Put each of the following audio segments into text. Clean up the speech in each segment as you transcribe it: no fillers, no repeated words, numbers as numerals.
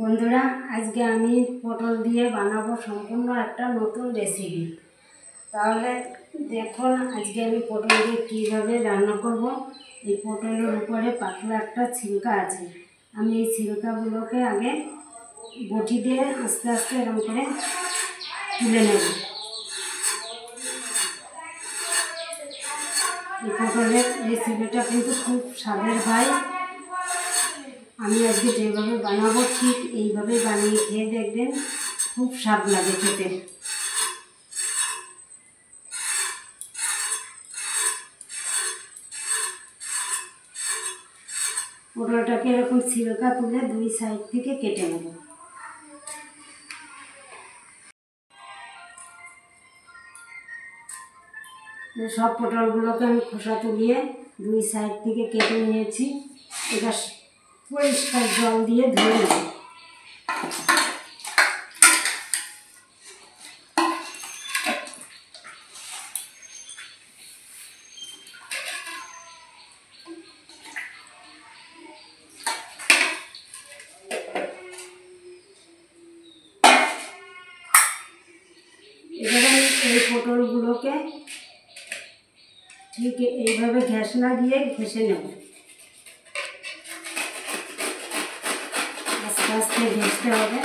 বন্ধুরা, আজকে আমি পটল দিয়ে বানাবো সম্পূর্ণ একটা নতুন রেসিপি। তাহলে দেখুন আজকে আমি পটল দিয়ে কীভাবে রান্না করব। এই পটলের উপরে পাতলা একটা ছিলকা আছে, আমি এই ছিলকাগুলোকে আগে বটি দিয়ে আস্তে আস্তে এরকম করে তুলে নেব। এই পটলের রেসিপিটা কিন্তু খুব স্বাদের হয়। আমি আজকে যেভাবে বানাবো ঠিক এইভাবে বানিয়ে খেয়ে দেখবেন, খুব স্বাদ লাগে খেতে। পটলটাকে এরকম ছিলকা তুলে দুই সাইড থেকে কেটে নেব। সব পটলগুলোকে আমি খোসা তুলিয়ে দুই সাইড থেকে কেটে নিয়েছি। এটা পরিষ্কার জল দিয়ে ধুয়ে নেব। এবার আমি এই পটলগুলোকে ঠিক এইভাবে ঘ্যাস না দিয়ে ঘষে নেব। আস্তে আস্তে ঘষতে হবে।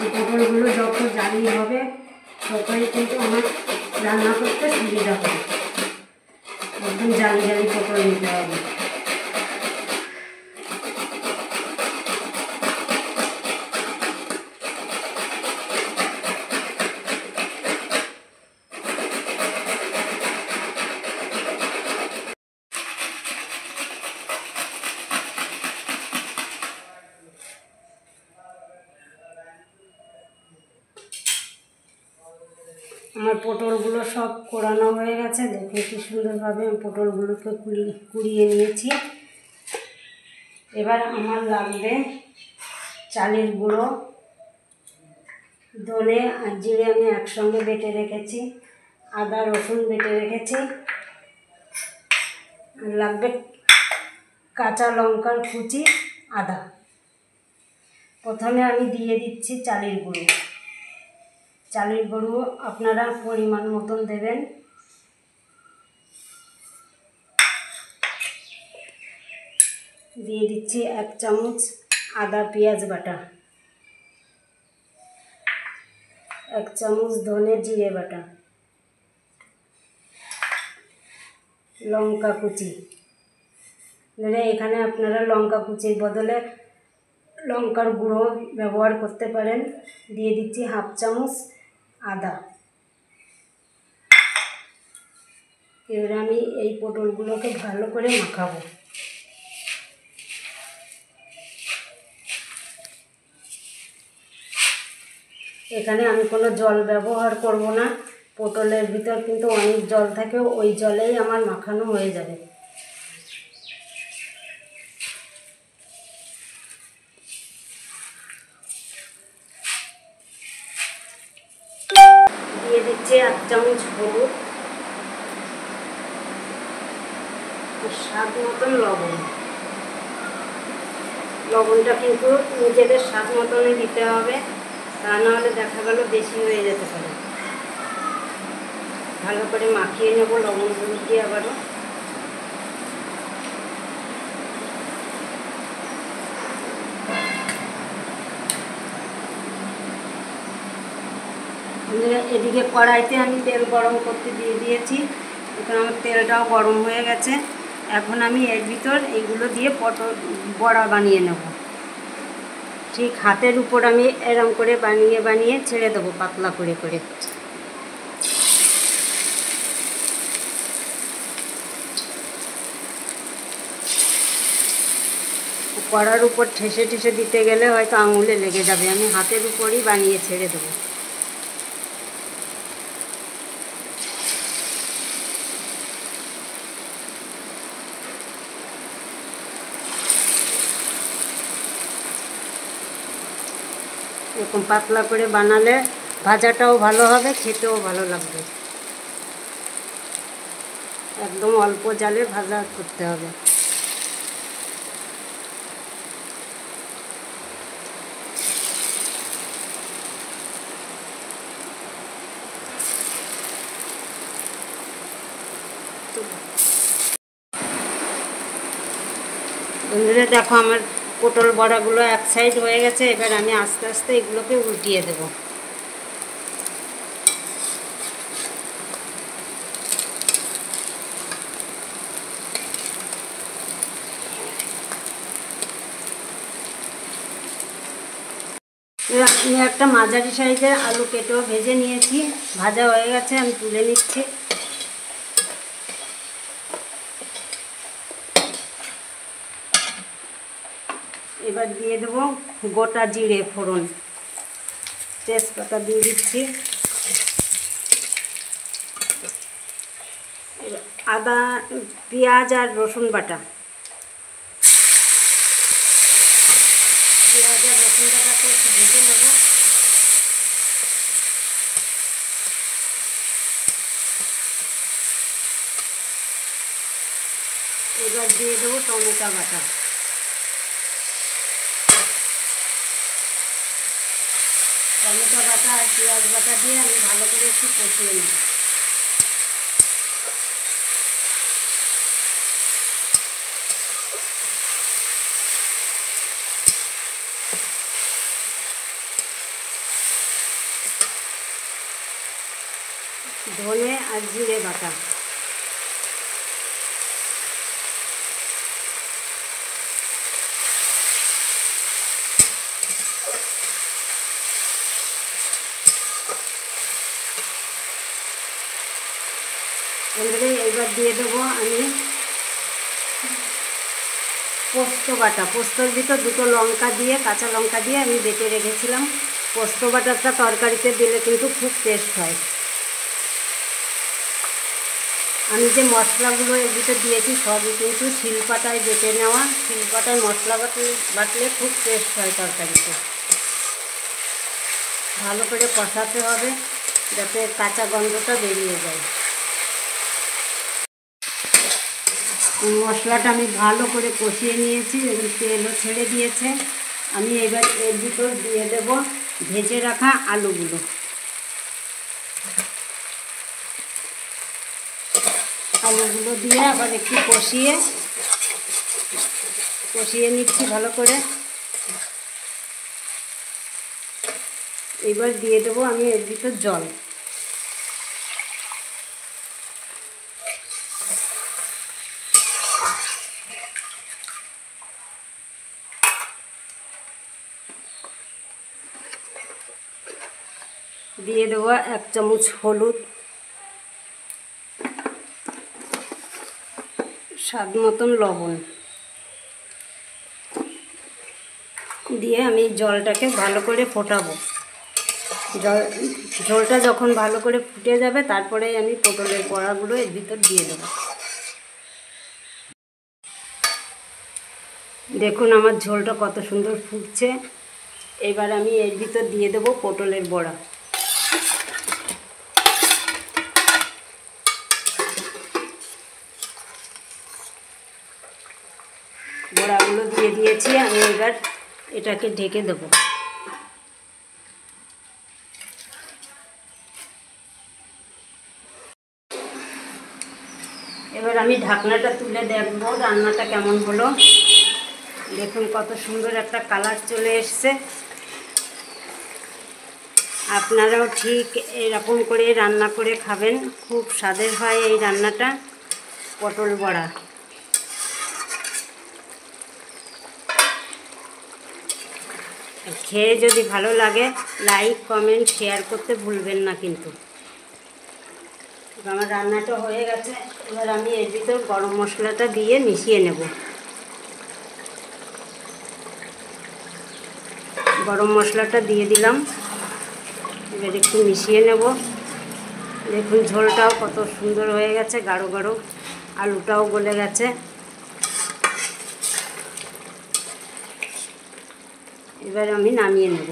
এই পটলগুলো যত জালি হবে ততই কিন্তু আমার রান্না করতে সুবিধা হবে। একদম জালি জালি পটল নিতে হবে। আমার পটলগুলো সব কোড়ানো হয়ে গেছে। দেখুন কি সুন্দরভাবে আমি পটলগুলোকে কুড়িয়ে নিয়েছি। এবার আমার লাগবে চালের গুঁড়ো, ধনে আর জিরে আমি একসঙ্গে বেটে রেখেছি, আদা রসুন বেটে রেখেছি, আর লাগবে কাঁচা লঙ্কার কুচি, আদা। প্রথমে আমি দিয়ে দিচ্ছি চালের গুঁড়ো। চালের গুঁড়ো আপনারা পরিমাণ মতন দেবেন। দিয়ে দিচ্ছি 1 চামচ আদা পেঁয়াজ বাটা, 1 চামচ ধনে জিরে বাটা, লঙ্কা কুচি। এখানে আপনারা লঙ্কা কুচির বদলে লঙ্কার গুঁড়ো ব্যবহার করতে পারেন। দিয়ে দিচ্ছি 1/2 চামচ আদা। এবার আমি এই পটলগুলোকে ভালো করে মাখাবো। এখানে আমি কোনো জল ব্যবহার করব না। পটলের ভিতর কিন্তু অনেক জল থাকে, ওই জলেই আমার মাখানো হয়ে যাবে। দিয়ে দিচ্ছি 1 চামচ হলুদ, স্বাদ মতন লবণ। লবণটা কিন্তু নিজেদের স্বাদ মতনই দিতে হবে, তা নাহলে দেখা গেল বেশি হয়ে যেতে পারে। ভালো করে মাখিয়ে নেব লবণগুলো দিয়ে আবারও। এদিকে কড়াইতে আমি তেল গরম করতে দিয়ে দিয়েছি। এখন আমার তেলটাও গরম হয়ে গেছে। এখন আমি এর ভিতর এইগুলো দিয়ে পটল বড়া বানিয়ে নেব। ঠিক হাতের উপর আমি এরম করে বানিয়ে বানিয়ে ছেড়ে দেবো পাতলা করে করে। কড়ার উপর ঠেসে ঠেসে দিতে গেলে হয়তো আঙুলে লেগে যাবে। আমি হাতের উপরই বানিয়ে ছেড়ে দেবো। এরকম পাতলা করে বানালে ভাজাটাও ভালো হবে, খেতেও ভালো লাগবে। একদম অল্প জালে ভাজা করতে হবে। বন্ধুরা দেখো আমার পটল বড়াগুলো এক সাইড হয়ে গেছে। এবার আমি আস্তে আস্তে এগুলোকে উল্টিয়ে দেব। আমি একটা মাঝারি সাইজের আলু কেটেও ভেজে নিয়েছি, ভাজা হয়ে গেছে, আমি তুলে নিচ্ছি। এবার দিয়ে দেবো গোটা জিরে ফোড়ন, তেজপাতা দিয়ে দিচ্ছি, আদা পেঁয়াজ আর রসুন বাটা, পেঁয়াজ আর রসুন বাটাকে একটু ভেজে নেব। এবার দিয়ে দেবো টমেটো বাটা, টমেটো বাটা আর পেঁয়াজ বাটা দিয়ে আমি ভালো করে একটু কষিয়ে নেব। ধনে আর জিরে বাটা, এবার দিয়ে দেবো আমি পোস্ত বাটা। পোস্তর ভিতর দুটো লঙ্কা দিয়ে, কাঁচা লঙ্কা দিয়ে আমি বেটে রেখেছিলাম। পোস্ত বাটাটা তরকারিতে দিলে কিন্তু খুব টেস্ট হয়। আমি যে মশলাগুলো এর ভিতর দিয়েছি সবই কিন্তু শিলপাটায় বেটে নেওয়া। শিলপাটায় মশলা বাটলে খুব টেস্ট হয় তরকারিতে। ভালো করে কষাতে হবে যাতে কাঁচা গন্ধটা বেরিয়ে যায়। মশলাটা আমি ভালো করে কষিয়ে নিয়েছি, তেলও ছেড়ে দিয়েছে। আমি এবার এর ভিতর দিয়ে দেব ভেজে রাখা আলুগুলো। আলুগুলো দিয়ে আবার একটু কষিয়ে নিচ্ছি ভালো করে। এবার দিয়ে দেবো আমি এর ভিতর জল। দিয়ে দেবো 1 চামচ হলুদ, স্বাদ মতন লবণ দিয়ে আমি জলটাকে ভালো করে ফোটাবো। ঝোলটা যখন ভালো করে ফুটে যাবে তারপরে আমি পটলের বড়াগুলো এর ভিতর দিয়ে দেবো। দেখুন আমার ঝোলটা কত সুন্দর ফুটছে। এবার আমি এর ভিতর দিয়ে দেবো পটলের বড়া। বড়াগুলো দিয়ে দিয়েছি, আমি এবার এটাকে ঢেকে দেবো। এবার আমি ঢাকনাটা তুলে দেখবো রান্নাটা কেমন হলো। দেখুন কত সুন্দর একটা কালার চলে এসছে। আপনারাও ঠিক এরকম করে রান্না করে খাবেন, খুব স্বাদের হয় এই রান্নাটা, পটল বড়া। খেয়ে যদি ভালো লাগে লাইক কমেন্ট শেয়ার করতে ভুলবেন না কিন্তু। আমার রান্নাটা হয়ে গেছে, এবার আমি এর ভিতর গরম মশলাটা দিয়ে মিশিয়ে নেব। গরম মশলাটা দিয়ে দিলাম, এবার একটু মিশিয়ে নেব। দেখুন ঝোলটাও কত সুন্দর হয়ে গেছে, গাঢ় গাঢ়, আলুটাও গলে গেছে। এবার আমি নামিয়ে নেব।